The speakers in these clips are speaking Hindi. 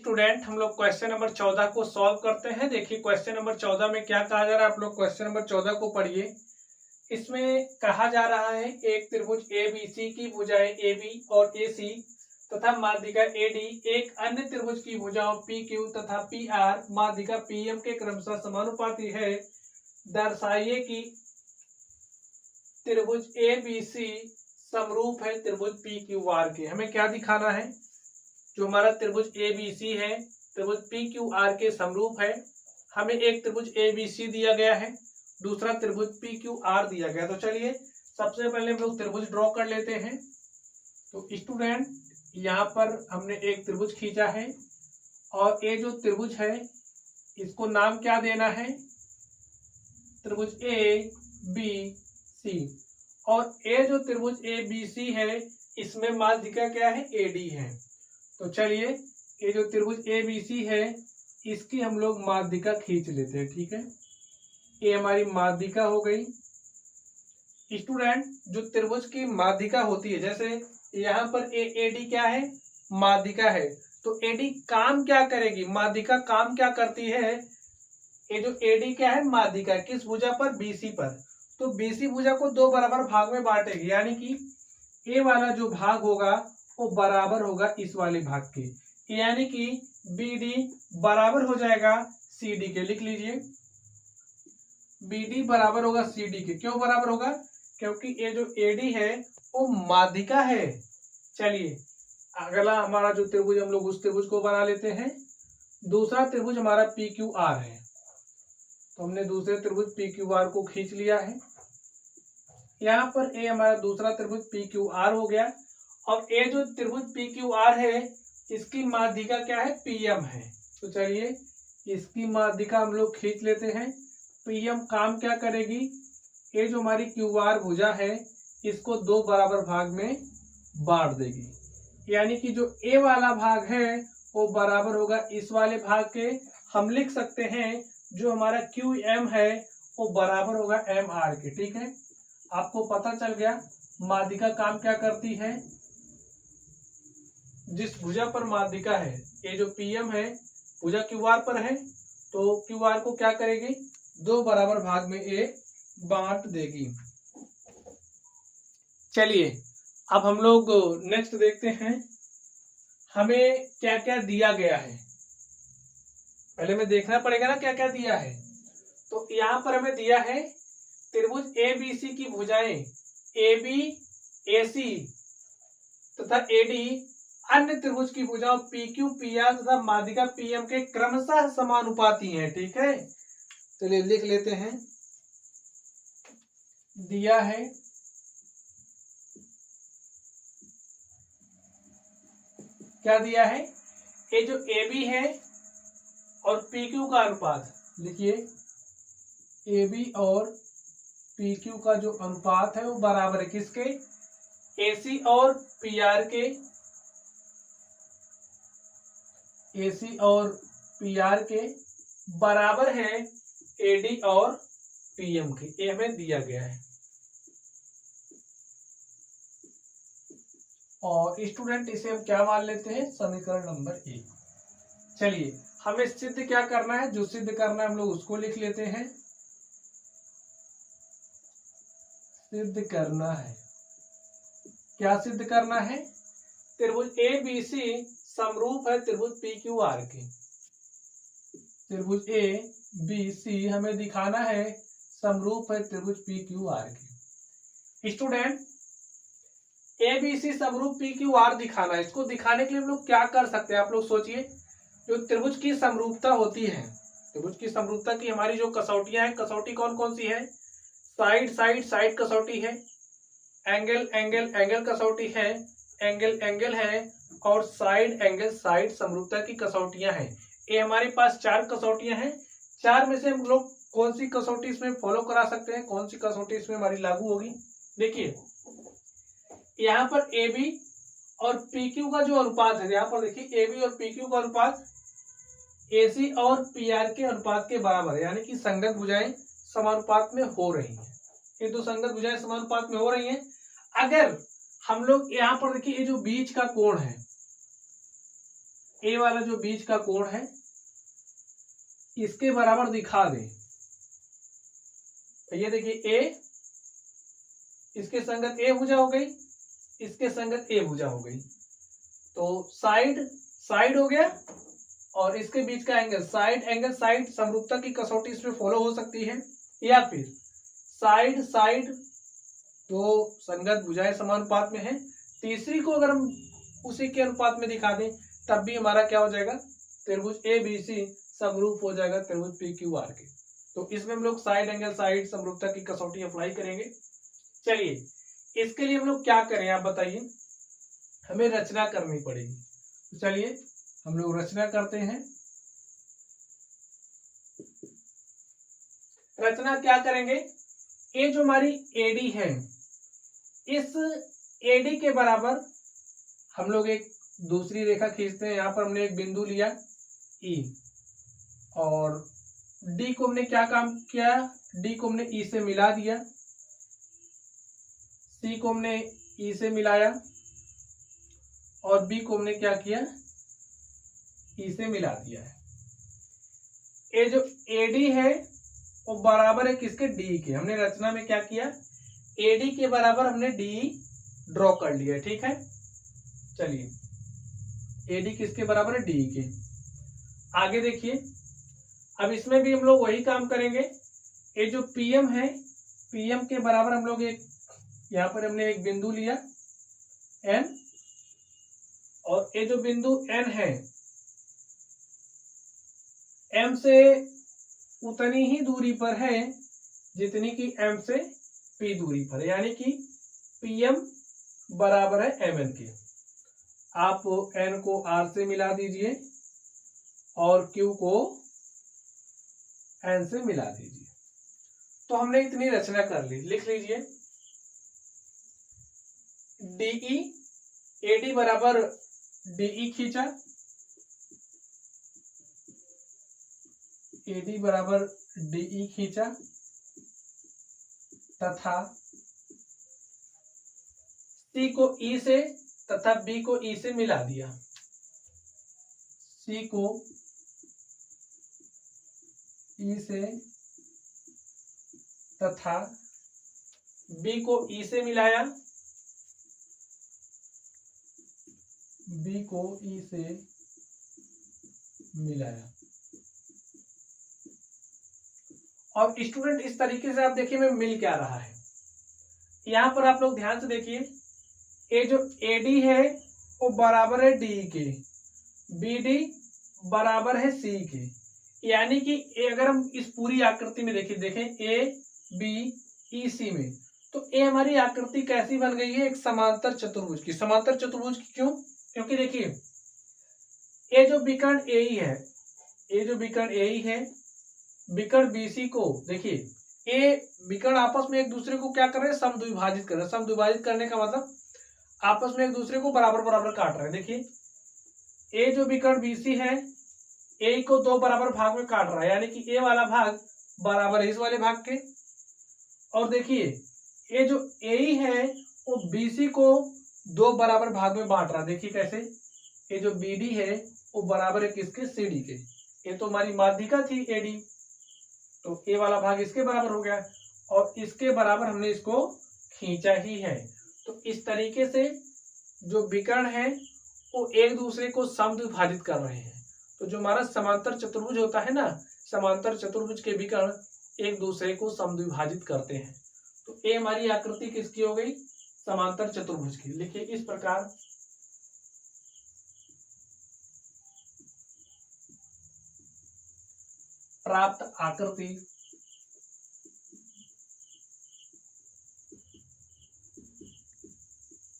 स्टूडेंट हम लोग क्वेश्चन नंबर 14 को सॉल्व करते हैं। देखिए क्वेश्चन नंबर 14 में क्या कहा जा रहा है, आप लोग क्वेश्चन नंबर 14 को पढ़िए। इसमें कहा जा रहा है एक त्रिभुज एबीसी की भुजाएं एबी और एसी तथा माध्यिका एडी एक अन्य त्रिभुज की भुजाओं पीक्यू तथा पीआर माध्यिका पीएम के क्रमशः समानुपाती है। दर्शाइए कि त्रिभुज एबीसी समरूप है त्रिभुज पीक्यूआर के। हमें क्या दिखाना है, जो हमारा त्रिभुज एबीसी है त्रिभुज पीक्यूआर के समरूप है। हमें एक त्रिभुज एबीसी दिया गया है, दूसरा त्रिभुज पीक्यूआर दिया गया। तो चलिए सबसे पहले हम लोग त्रिभुज ड्रॉ कर लेते हैं। तो स्टूडेंट यहाँ पर हमने एक त्रिभुज खींचा है और ये जो त्रिभुज है इसको नाम क्या देना है, त्रिभुज ए बी सी। और ये जो त्रिभुज ए बी सी है इसमें माध्यिका क्या है, एडी है। तो चलिए ये जो त्रिभुज ए बी सी है इसकी हम लोग माध्यिका खींच लेते हैं। ठीक है, ये हमारी माध्यिका हो गई। स्टूडेंट जो त्रिभुज की माध्यिका होती है, जैसे यहाँ पर एडी क्या है, माध्यिका है। तो एडी काम क्या करेगी, माध्यिका काम क्या करती है, ये जो एडी क्या है माध्यिका, किस भुजा पर, बीसी पर। तो बीसी भुजा को दो बराबर भाग में बांटेगी, यानी कि ए वाला जो भाग होगा वो बराबर होगा इस वाले भाग के, यानी कि बीडी बराबर हो जाएगा सीडी के। लिख लीजिए बीडी बराबर होगा सीडी के। क्यों बराबर होगा, क्योंकि ये जो एडी है वो माध्यिका है। चलिए अगला हमारा जो त्रिभुज, हम लोग उस त्रिभुज को बना लेते हैं। दूसरा त्रिभुज हमारा पी क्यू आर है, तो हमने दूसरे त्रिभुज पी क्यू आर को खींच लिया है। यहाँ पर ए हमारा दूसरा त्रिभुज पी क्यू आर हो गया। और ये जो त्रिभुज पी क्यू आर है इसकी माध्यिका क्या है, पीएम है। तो चलिए इसकी माध्यिका हम लोग खींच लेते हैं। पीएम काम क्या करेगी, ये जो हमारी क्यू आर भुजा है इसको दो बराबर भाग में बांट देगी, यानी कि जो ए वाला भाग है वो बराबर होगा इस वाले भाग के। हम लिख सकते हैं जो हमारा क्यू एम है वो बराबर होगा एम आर के। ठीक है, आपको पता चल गया माध्यिका काम क्या करती है। जिस भुजा पर माध्यिका है, ये जो पीएम है भुजा क्यूआर पर है, तो क्यूआर को क्या करेगी, दो बराबर भाग में ए बांट देगी। चलिए अब हम लोग नेक्स्ट देखते हैं हमें क्या क्या दिया गया है। पहले में देखना पड़ेगा ना क्या क्या दिया है। तो यहाँ पर हमें दिया है त्रिभुज ए बी सी की भुजाएं ए बी ए सी तथा एडी अन्य त्रिभुज की भुजाओं पी क्यू पी आर तथा माध्यिका पीएम के क्रमशः समानुपाती हैं। ठीक है, चलिए लिख लेते हैं। दिया है क्या दिया है, ये जो ए बी है और पी क्यू का अनुपात, लिखिए ए बी और पी क्यू का जो अनुपात है वो बराबर है किसके, एसी और पी आर के। एसी और पी आर के बराबर है एडी और पीएम के। ये हमें दिया गया है। और स्टूडेंट इसे हम क्या मान लेते हैं, समीकरण नंबर 1। चलिए हमें सिद्ध क्या करना है, जो सिद्ध करना है हम लोग उसको लिख लेते हैं। सिद्ध करना है, क्या सिद्ध करना है, त्रिभुज ए बी सी समरूप है त्रिभुज पी क्यू आर के। त्रिभुज ए बी सी हमें दिखाना है समरूप है त्रिभुज पी क्यू आर के। स्टूडेंट ए बी सी समरूप पी क्यू आर दिखाना है, इसको दिखाने के लिए हम लोग क्या कर सकते हैं, आप लोग सोचिए। जो त्रिभुज की समरूपता होती है, त्रिभुज की समरूपता की हमारी जो कसौटियां हैं, कसौटी कौन कौन सी है, साइड साइड साइड कसौटी है, एंगल एंगल एंगल कसौटी है, एंगल एंगल है, और साइड एंगल साइड समरूपता की कसौटियां हैं। ये हमारे पास 4 कसौटियां हैं। 4 में से हम लोग कौन सी कसौटी इसमें फॉलो करा सकते हैं, कौन सी कसौटी इसमें हमारी लागू होगी। देखिए यहाँ पर ए बी और पी क्यू का जो अनुपात है, यहाँ पर देखिए ए बी और पी क्यू का अनुपात ए सी और पी आर के अनुपात के बराबर है, यानी कि संगत भुजाएं समानुपात में हो रही हैं। ये दो संगत भुजाएं समानुपात में हो रही हैं। अगर हम लोग यहाँ पर देखिए ये जो बीच का कोण है, ए वाला जो बीच का कोण है इसके बराबर दिखा दें। तो ये देखिए ए, इसके संगत ए भुजा हो गई, इसके संगत ए भुजा हो गई, तो साइड साइड हो गया और इसके बीच का एंगल साइड, एंगल साइड, समरूपता की कसौटी इसमें फॉलो हो सकती है। या फिर साइड साइड तो संगत भुजाएं समानुपात में है, तीसरी को अगर हम उसी के अनुपात में दिखा दें तब भी हमारा क्या हो जाएगा, त्रिभुज ए बी सी समरूप हो जाएगा त्रिभुज पी क्यू आर के। तो इसमें हम लोग साइड एंगल साइड समरूपता की कसौटी अप्लाई करेंगे। चलिए इसके लिए हम लोग क्या करें आप बताइए, हमें रचना करनी पड़ेगी। तो चलिए हम लोग रचना करते हैं। रचना क्या करेंगे, ये जो हमारी एडी है इस एडी के बराबर हम लोग एक दूसरी रेखा खींचते हैं। यहां पर हमने एक बिंदु लिया ई और डी को हमने क्या काम किया, डी को हमने ई से मिला दिया, सी को हमने ई से मिलाया और बी को हमने क्या किया, ई से मिला दिया है। ये जो एडी है वो बराबर है किसके, डी के। हमने रचना में क्या किया, एडी के बराबर हमने डी ड्रॉ कर लिया, ठीक है। चलिए एडी किसके बराबर है, डी के। आगे देखिए अब इसमें भी हम लोग वही काम करेंगे। ये जो पीएम है, पीएम के बराबर हम लोग एक, यहां पर हमने एक बिंदु लिया एन और ये जो बिंदु एन है एम से उतनी ही दूरी पर है जितनी की एम से पी दूरी पर है, यानी कि पीएम बराबर है एम एन के। आप एन को आर से मिला दीजिए और क्यू को एन से मिला दीजिए। तो हमने इतनी रचना कर ली, लिख लीजिए डीई, एडी बराबर डीई खींचा, एडी बराबर डीई खींचा तथा सी को ई से तथा बी को ई से मिला दिया, सी को ई से तथा बी को ई से मिलाया, बी को ई से मिलाया। और स्टूडेंट इस तरीके से आप देखिए मैं मिल क्या रहा है, यहां पर आप लोग ध्यान से देखिए, ये जो एडी है वो बराबर है डी के, बीडी बराबर है सी के, यानी कि अगर हम इस पूरी आकृति में देखें ए बी ई सी में, तो ये हमारी आकृति कैसी बन गई है, एक समांतर चतुर्भुज की। समांतर चतुर्भुज की क्यों, क्योंकि देखिए ये जो विकर्ण ए ही है, ये जो विकर्ण ए ही है, विकर्ण बीसी को देखिए ये विकर्ण आपस में एक दूसरे को क्या कर रहे हैं, समद्विभाजित कर रहे हैं। समद्विभाजित करने का मतलब आपस में एक दूसरे को बराबर बराबर काट रहे हैं। देखिए ए जो विकर्ण बीसी है ए को दो बराबर भाग में काट रहा है, यानी कि ए वाला भाग बराबर है इस वाले भाग के, और देखिए ये जो ए है वो बीसी को दो बराबर भाग में बांट रहा है। देखिए कैसे, ये जो बीडी है वो बराबर है किसके, सीडी के। ये तो हमारी माध्यिका थी एडी, तो ए वाला भाग इसके बराबर हो गया और इसके बराबर हमने इसको खींचा ही है। तो इस तरीके से जो विकर्ण है वो एक दूसरे को समद्विभाजित कर रहे हैं। तो जो हमारा समांतर चतुर्भुज होता है ना, समांतर चतुर्भुज के विकर्ण एक दूसरे को समद्विभाजित करते हैं। तो ये हमारी आकृति किसकी हो गई, समांतर चतुर्भुज की। लिखिए इस प्रकार प्राप्त आकृति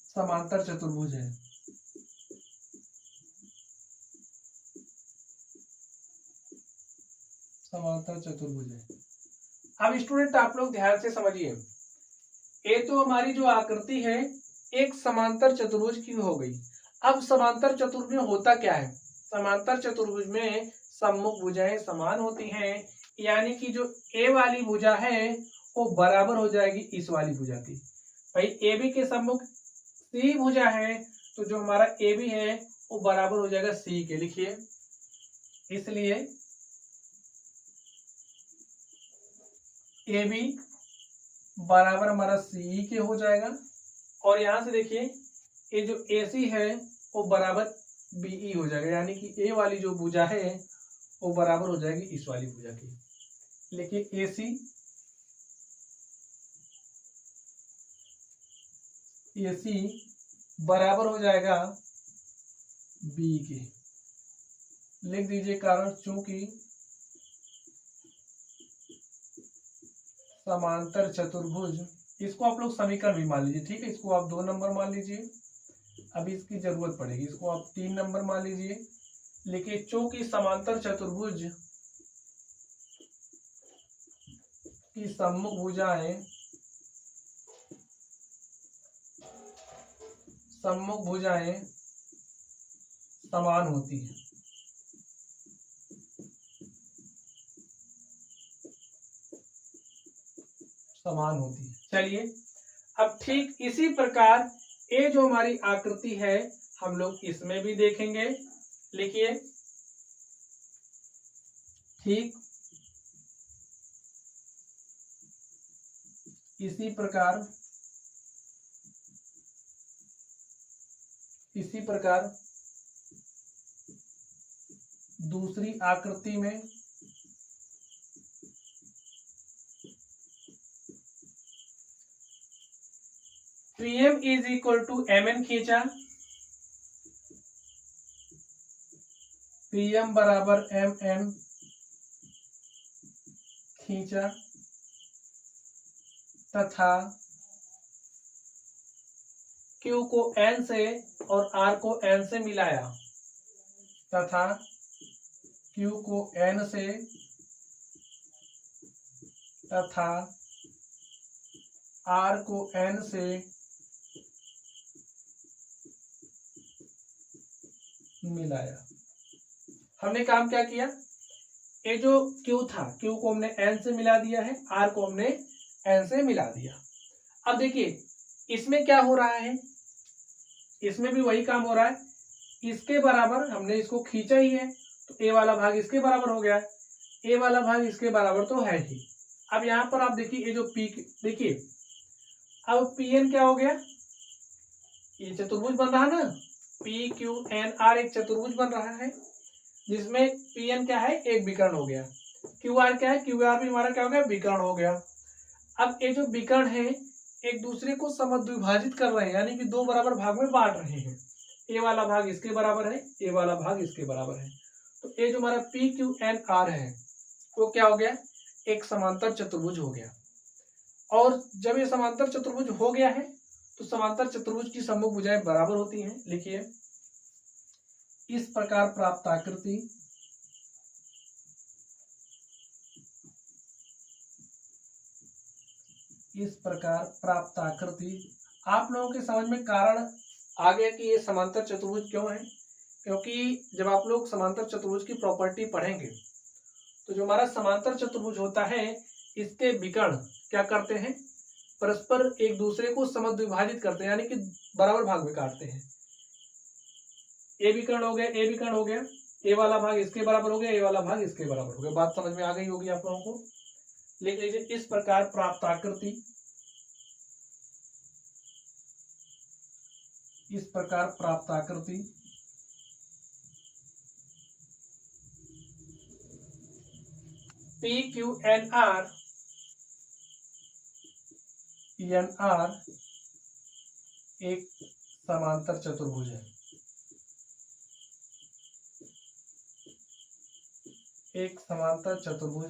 समांतर चतुर्भुज है। समांतर चतुर्भुज है। अब स्टूडेंट आप लोग ध्यान से समझिए, ये तो हमारी जो आकृति है एक समांतर चतुर्भुज की हो गई। अब समांतर चतुर्भुज में होता क्या है, समांतर चतुर्भुज में सम्मुख भुजाएं समान होती हैं, यानी कि जो ए वाली भुजा है वो बराबर हो जाएगी इस वाली भुजा की। भाई ए बी के सम्मुख सी भुजा है, तो जो हमारा ए बी है वो बराबर हो जाएगा सी के। लिखिए, इसलिए ए बी बराबर हमारा सी के हो जाएगा। और यहां से देखिए, ये जो ए सी है वो बराबर बीई हो जाएगा, यानी कि ए वाली जो भुजा है वो बराबर हो जाएगी इस वाली भुजा की। लिखिए, ए सी बराबर हो जाएगा बी के। लिख दीजिए कारण, चूंकि समांतर चतुर्भुज, इसको आप लोग समीकरण भी मान लीजिए, ठीक है। इसको आप 2 नंबर मान लीजिए, अभी इसकी जरूरत पड़ेगी। इसको आप 3 नंबर मान लीजिए। लिखिए, चूंकि समांतर चतुर्भुज की सम्मुख भुजाएं समान होती हैं। चलिए, अब ठीक इसी प्रकार ये जो हमारी आकृति है हम लोग इसमें भी देखेंगे। लिखिए, ठीक इसी प्रकार दूसरी आकृति में PM is equal to MN खींचा, PM बराबर MN खींचा, तथा Q को N से और R को N से मिलाया, तथा Q को N से तथा R को N से मिलाया। हमने काम क्या किया, ये जो Q था, Q को हमने N से मिला दिया है, R को हमने N से मिला दिया। अब देखिए, इसमें क्या हो रहा है, इसमें भी वही काम हो रहा है। इसके बराबर हमने इसको खींचा ही है, तो ए वाला भाग इसके बराबर हो गया, ए वाला भाग इसके बराबर तो है ही। अब यहाँ पर आप देखिए, ये जो पी, देखिए अब PN क्या हो गया, ये चतुर्भुज बन रहा है ना, PQNR एक चतुर्भुज बन रहा है, जिसमें PN क्या है, एक विकर्ण हो गया। QR क्या है, QR भी हमारा क्या हो गया, विकर्ण हो गया। अब ये जो विकर्ण है एक दूसरे को समद्विभाजित कर रहे हैं, यानी कि 2 बराबर भाग में बांट रहे हैं। ए वाला भाग इसके बराबर है, ए वाला भाग इसके बराबर है। तो ये जो हमारा PQNR है वो क्या हो गया, एक समांतर चतुर्भुज हो गया। और जब ये समांतर चतुर्भुज हो गया है तो समांतर चतुर्भुज की सम्मुख भुजाएं बराबर होती हैं। लिखिए, इस प्रकार प्राप्त आकृति आप लोगों के समझ में कारण आ गया कि ये समांतर चतुर्भुज क्यों है। क्योंकि जब आप लोग समांतर चतुर्भुज की प्रॉपर्टी पढ़ेंगे तो जो हमारा समांतर चतुर्भुज होता है इसके विकर्ण क्या करते हैं, परस्पर एक दूसरे को समद्विभाजित करते हैं, यानी कि बराबर भाग में काटते हैं। ए विकर्ण हो गया, ए विकर्ण हो गया, ए वाला भाग इसके बराबर हो गया, ए वाला भाग इसके बराबर हो गया। बात समझ में आ गई होगी आप लोगों को। लिख लीजिए, इस प्रकार प्राप्त आकृति PQNR एक समांतर चतुर्भुज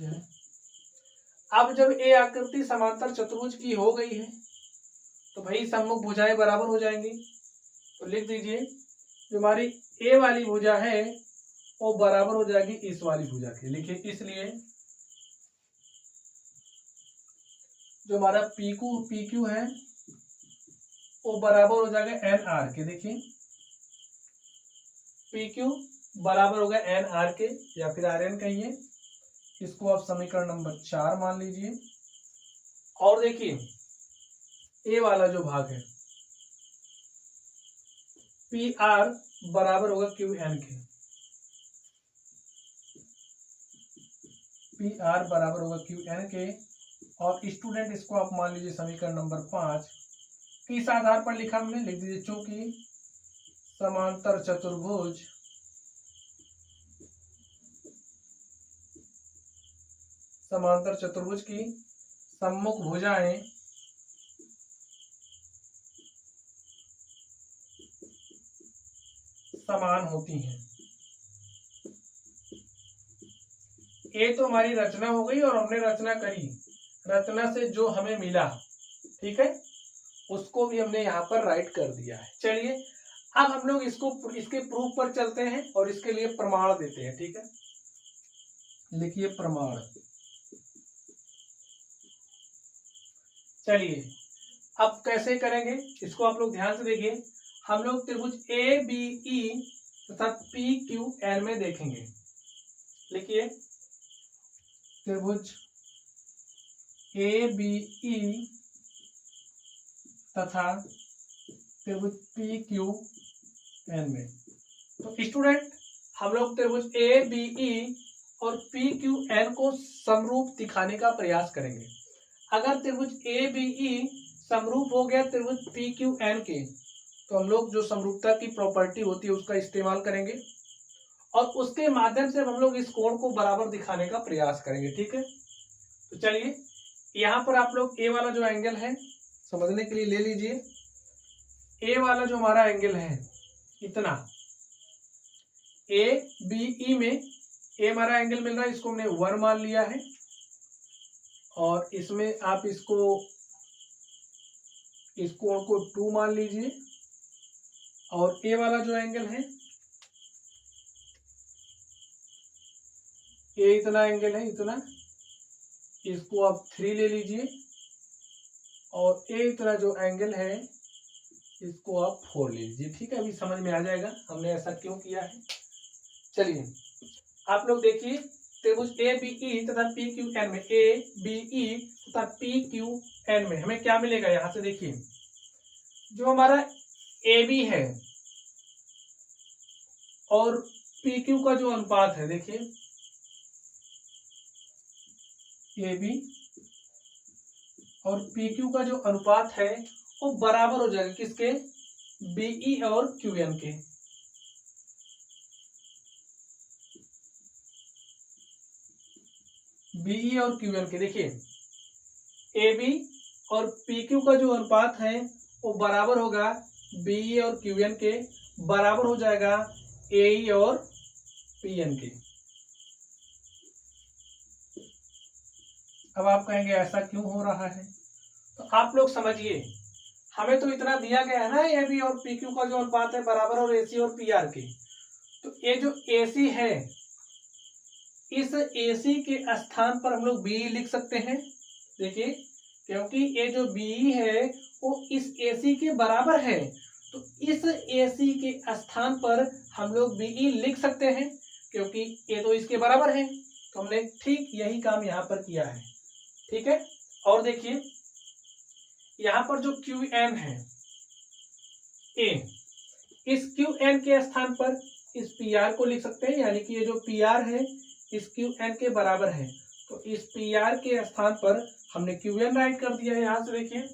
है, अब जब ये आकृति समांतर चतुर्भुज की हो गई है तो भाई सम्मुख भुजाएं बराबर हो जाएंगी। तो लिख दीजिए, जो हमारी ए वाली भुजा है वो बराबर हो जाएगी इस वाली भुजा के। लिखिए, इसलिए जो हमारा PQ है वो बराबर हो जाएगा NR के। देखिए, PQ बराबर होगा NR के, या फिर RN कहिए, इसको आप समीकरण नंबर 4 मान लीजिए। और देखिए, ए वाला जो भाग है पी आर बराबर होगा क्यू एन के, पी आर बराबर होगा क्यू एन के। और स्टूडेंट इसको आप मान लीजिए समीकरण नंबर 5 किस आधार पर लिखा हमने, लिख दीजिए चूंकि समांतर चतुर्भुज की सम्मुख भुजाएं समान होती हैं। ये तो हमारी रचना हो गई और हमने रचना करी, रचना से जो हमें मिला, ठीक है, उसको भी हमने यहाँ पर राइट कर दिया है। चलिए अब हम लोग इसके प्रूफ पर चलते हैं और इसके लिए प्रमाण देते हैं, ठीक है। लिखिए प्रमाण। चलिए अब कैसे करेंगे इसको आप लोग ध्यान से देखिए। हम लोग त्रिभुज ए बी ई तथा पी क्यू एल में देखेंगे। लिखिए त्रिभुज ए बी ई तथा त्रिभुज पी क्यू एन में। तो स्टूडेंट हम लोग त्रिभुज ए बी ई और पी क्यू एन को समरूप दिखाने का प्रयास करेंगे। अगर त्रिभुज ए बी ई समरूप हो गया त्रिभुज पी क्यू एन के, तो हम लोग जो समरूपता की प्रॉपर्टी होती है उसका इस्तेमाल करेंगे और उसके माध्यम से हम लोग इस कोण को बराबर दिखाने का प्रयास करेंगे, ठीक है। तो चलिए यहाँ पर आप लोग ए वाला जो एंगल है समझने के लिए ले लीजिए। ए वाला जो हमारा एंगल है इतना, ए बी ई में ए हमारा एंगल मिल रहा है, इसको हमने 1 मान लिया है और इसमें आप इस कोण को 2 मान लीजिए। और ए वाला जो एंगल है, ए इतना एंगल है इतना, इसको आप 3 ले लीजिए और ए इतना जो एंगल है इसको आप 4 ले लीजिए, ठीक है। अभी समझ में आ जाएगा हमने ऐसा क्यों किया है। चलिए आप लोग देखिए त्रिभुज ए बी ई तथा पी क्यू एन में, ए बी ई तथा पी क्यू एन में हमें क्या मिलेगा। यहां से देखिए जो हमारा ए बी है और पी क्यू का जो अनुपात है, देखिए ए बी और पी क्यू का जो अनुपात है वो बराबर हो जाएगा किसके, बीई और क्यू एन के। बीई और क्यू एन के देखिए ए बी और पी क्यू का जो अनुपात है वो बराबर होगा बीई और क्यू एन के, बराबर हो जाएगा एई और पी एन के। अब आप कहेंगे ऐसा क्यों हो रहा है, तो आप लोग समझिए हमें तो इतना दिया गया है ना ए बी और पी क्यू का जो अनुपात है बराबर और एसी और पी आर के। तो ये जो एसी है इस एसी के स्थान पर हम लोग बी लिख सकते हैं, देखिए क्योंकि ये जो बी है वो इस एसी के बराबर है, तो इस एसी के स्थान पर हम लोग बी लिख सकते हैं क्योंकि ये तो इसके बराबर है। तो हमने ठीक यही काम यहाँ पर किया है, ठीक है। और देखिए यहाँ पर जो क्यू एन है ए, इस क्यू एन के स्थान पर इस पी आर को लिख सकते हैं, यानी कि ये जो पी आर है इस क्यू एन के बराबर है, तो इस पी आर के स्थान पर हमने क्यू एन राइट कर दिया है। यहाँ से देखिए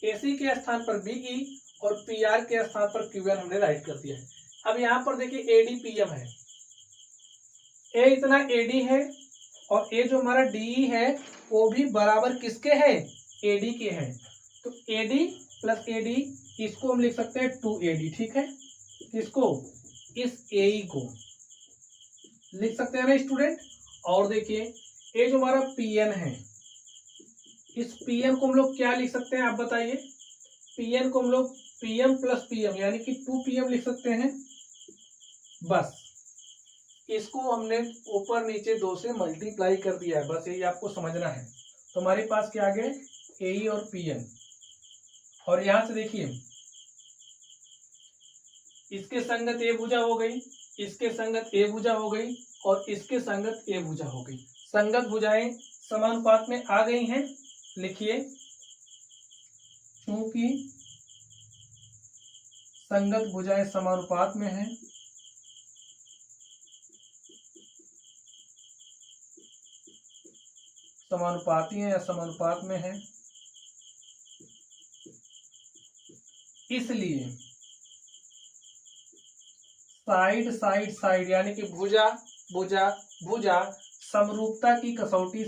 एसी के स्थान पर बीई और पी आर के स्थान पर क्यू एन हमने राइट कर दिया है। अब यहाँ पर देखिए एडी पी एम है, ए इतना एडी है और ए जो हमारा डी है वो भी बराबर किसके है, एडी के है। तो एडी प्लस एडी इसको हम लिख सकते हैं 2AD, ठीक है। इसको इस एई को लिख सकते हैं ना स्टूडेंट। और देखिए ये जो हमारा पीएन है इस पीएन को हम लोग क्या लिख सकते हैं आप बताइए। पीएन को हम लोग पीएम प्लस पीएम यानी कि 2PM लिख सकते हैं। बस इसको हमने ऊपर नीचे 2 से मल्टीप्लाई कर दिया है, बस यही आपको समझना है। तो हमारे पास क्या आ गए एई और पीएन। और यहां से देखिए इसके संगत ए भुजा हो गई, इसके संगत ए भुजा हो गई और इसके संगत ए भुजा हो गई। संगत भुजाएं समानुपात में आ गई हैं। लिखिए चूंकि संगत भुजाएं समानुपात में हैं, समानुपाती हैं या समानुपात में हैं, इसलिए साइड साइड साइड यानी कि भुजा भुजा भुजा समरूपता की कसौटी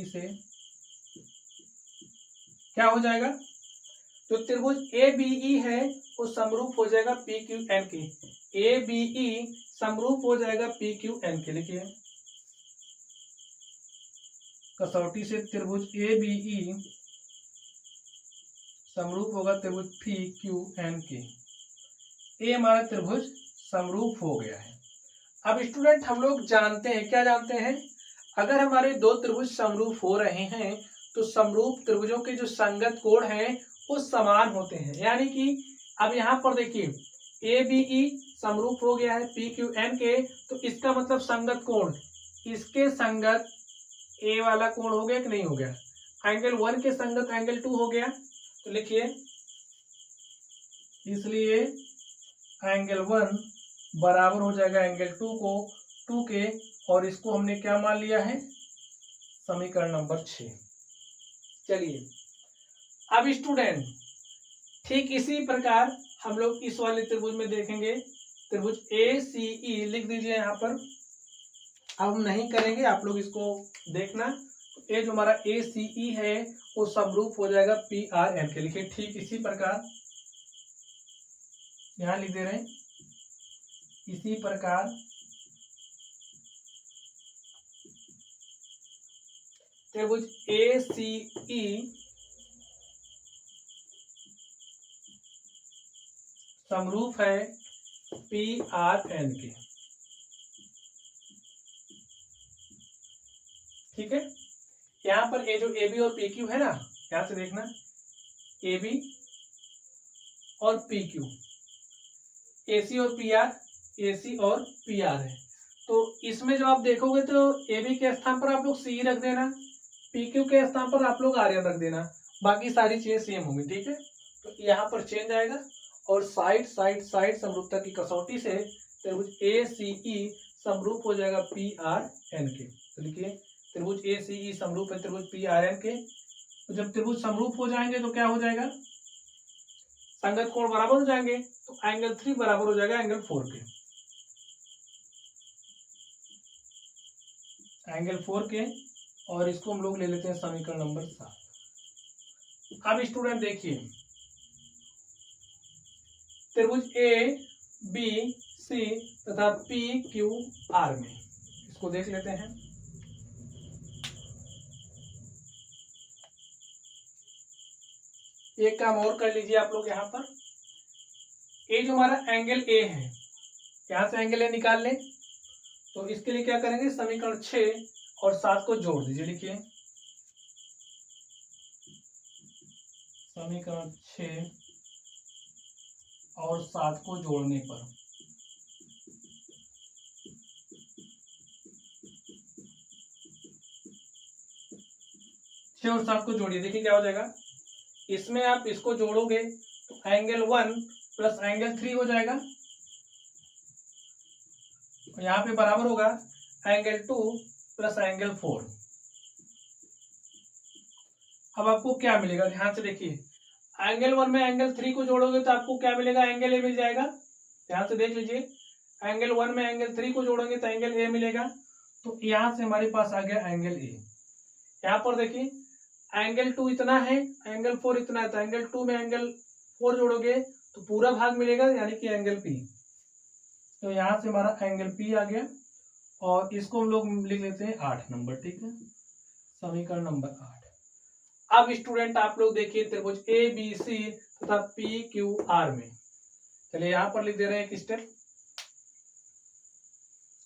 से क्या हो जाएगा, तो त्रिभुज ए बी ई है वो समरूप हो जाएगा पी क्यू एन के, ए बी ई समरूप हो जाएगा पी क्यू एन के। लिखिए कसौटी से त्रिभुज ए बी ई समरूप होगा त्रिभुज पी क्यू एन के। ए हमारा त्रिभुज समरूप हो गया है। अब स्टूडेंट हम लोग जानते हैं, क्या जानते हैं, अगर हमारे दो त्रिभुज समरूप हो रहे हैं तो समरूप त्रिभुजों के जो संगत कोण हैं वो समान होते हैं। यानी कि अब यहाँ पर देखिए ए बी ई समरूप हो गया है पी क्यू एन के, तो इसका मतलब संगत कोण, इसके संगत ए वाला कोण हो गया कि नहीं हो गया, एंगल 1 के संगत एंगल 2 हो गया। तो लिखिए इसलिए एंगल 1 बराबर हो जाएगा एंगल 2 को 2 के, और इसको हमने क्या मान लिया है, समीकरण नंबर 6। चलिए अब स्टूडेंट ठीक इसी प्रकार हम लोग इस वाले त्रिभुज में देखेंगे, त्रिभुज ए सी ई लिख दीजिए यहाँ पर। अब हम नहीं करेंगे, आप लोग इसको देखना। तो ये जो हमारा ए सी ई है वो समरूप हो जाएगा पी आर एन के। लिखिए ठीक इसी प्रकार यहाँ लिख दे रहे हैं, इसी प्रकार त्रिभुज ए सी ई समरूप है पी आर एन के। ठीक है, यहाँ पर ए जो ए बी और पी क्यू है ना, यहाँ से देखना ए बी और पी क्यू, ए सी और पी आर, ए सी और पी आर है। तो इसमें जब आप देखोगे तो ए बी के स्थान पर आप लोग सी रख देना, पी क्यू के स्थान पर आप लोग आर एन रख देना, बाकी सारी चीजें सेम होंगी। ठीक है, तो यहाँ पर चेंज आएगा और साइड साइड साइड समरूपता की कसौटी से त्रिभुज ए सी ई समरूप हो जाएगा पी आर एन के। तो लिखिए त्रिभुज ए सी ई समरूप है त्रिभुज पी आर एन के। तो जब त्रिभुज समरूप हो जाएंगे तो क्या हो जाएगा, संगत कोण बराबर हो जाएंगे, तो एंगल 3 बराबर हो जाएगा एंगल 4 के, एंगल 4 के, और इसको हम लोग ले लेते हैं समीकरण नंबर 7। अब स्टूडेंट देखिए त्रिभुज ए बी सी तथा पी क्यू आर में, इसको देख लेते हैं। एक काम और कर लीजिए आप लोग, यहाँ पर ए जो हमारा एंगल ए है, यहाँ से एंगल ए निकाल लें। तो इसके लिए क्या करेंगे, समीकरण 6 और 7 को जोड़ दीजिए। लिखिए समीकरण 6 और 7 को जोड़ने पर 6 और 7 को जोड़िए, देखिए क्या हो जाएगा। इसमें आप इसको जोड़ोगे तो एंगल 1 प्लस एंगल 3 हो जाएगा, और यहाँ पे बराबर होगा एंगल 2 प्लस एंगल 4। अब आपको क्या मिलेगा, ध्यान से देखिए, एंगल 1 में एंगल 3 को जोड़ोगे तो आपको क्या मिलेगा, एंगल ए मिल जाएगा। ध्यान से देख लीजिए, एंगल 1 में एंगल 3 को जोड़ेंगे तो एंगल ए मिलेगा। तो यहाँ से हमारे पास आ गया एंगल ए। यहाँ पर देखिए एंगल 2 इतना है, एंगल 4 इतना है, तो एंगल 2 में एंगल 4 जोड़ोगे तो पूरा भाग मिलेगा, यानी कि एंगल पी। तो यहाँ से हमारा एंगल पी आ गया, और इसको हम लोग लिख लेते हैं 8 नंबर। ठीक है, समीकरण नंबर 8। अब स्टूडेंट आप लोग देखिए त्रिभुज ए बी सी तथा पी क्यू आर में, चलिए यहाँ पर लिख दे रहे हैं एक स्टेप,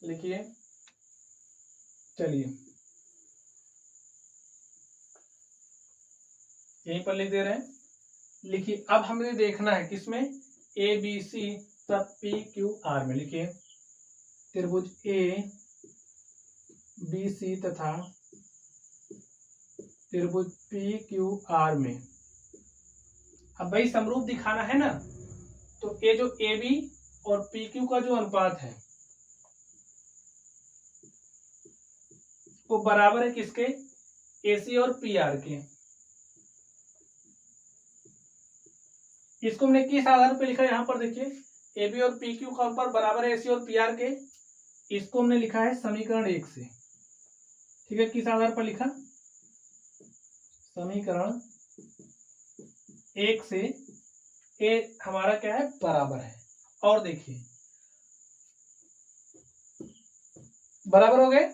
लिखिए। चलिए यहीं पर लिख दे रहे हैं, लिखिए। अब हमें देखना है किसमें, ए बी सी तथा पी क्यू आर में। लिखिए त्रिभुज ए बी सी तथा त्रिभुज पी क्यू आर में। अब भाई समरूप दिखाना है ना, तो ये जो ए बी और पी क्यू का जो अनुपात है वो बराबर है किसके, ए सी और पी आर के। इसको हमने किस आधार पे लिखा है, यहां पर देखिए ए बी और पी क्यू का अनुपात बराबर है ए सी और पी आर के। इसको हमने लिखा है समीकरण 1 से। ठीक है, किस आधार पर लिखा, समीकरण 1 से ए हमारा क्या है, बराबर है। और देखिए बराबर हो गए।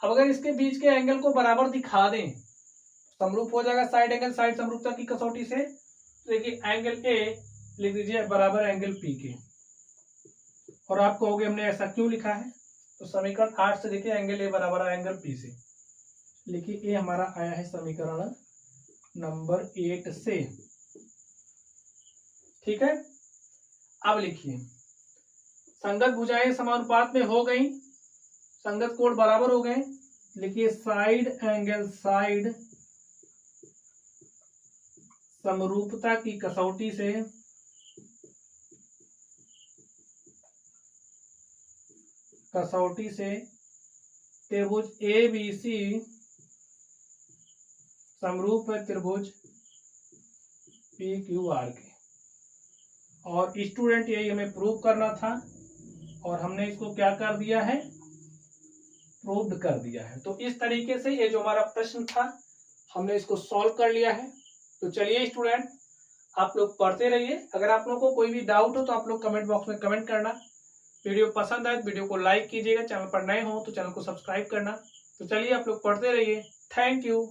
अब अगर इसके बीच के एंगल को बराबर दिखा दें, समरूप हो जाएगा साइड एंगल साइड समरूपता की कसौटी से। तो देखिए एंगल ए लिख दीजिए बराबर एंगल पी के। और आप कहोगे हमने ऐसा क्यों लिखा है, तो समीकरण 8 से देखिए एंगल ए बराबर है एंगल पी से। लिखिए ए हमारा आया है समीकरण नंबर 8 से। ठीक है, अब लिखिए संगत भुजाएं समानुपात में हो गई, संगत कोण बराबर हो गए। लिखिए साइड एंगल साइड समरूपता की कसौटी से त्रिभुज ए बी सी समरूप है त्रिभुज पी क्यू आर के। और स्टूडेंट यही हमें प्रूव करना था और हमने इसको क्या कर दिया है, प्रूव्ड कर दिया है। तो इस तरीके से ये जो हमारा प्रश्न था हमने इसको सॉल्व कर लिया है। तो चलिए स्टूडेंट आप लोग पढ़ते रहिए। अगर आप लोगों को कोई भी डाउट हो तो आप लोग कमेंट बॉक्स में कमेंट करना। वीडियो पसंद आए तो वीडियो को लाइक कीजिएगा, चैनल पर नए हो तो चैनल को सब्सक्राइब करना। तो चलिए आप लोग पढ़ते रहिए। Thank you.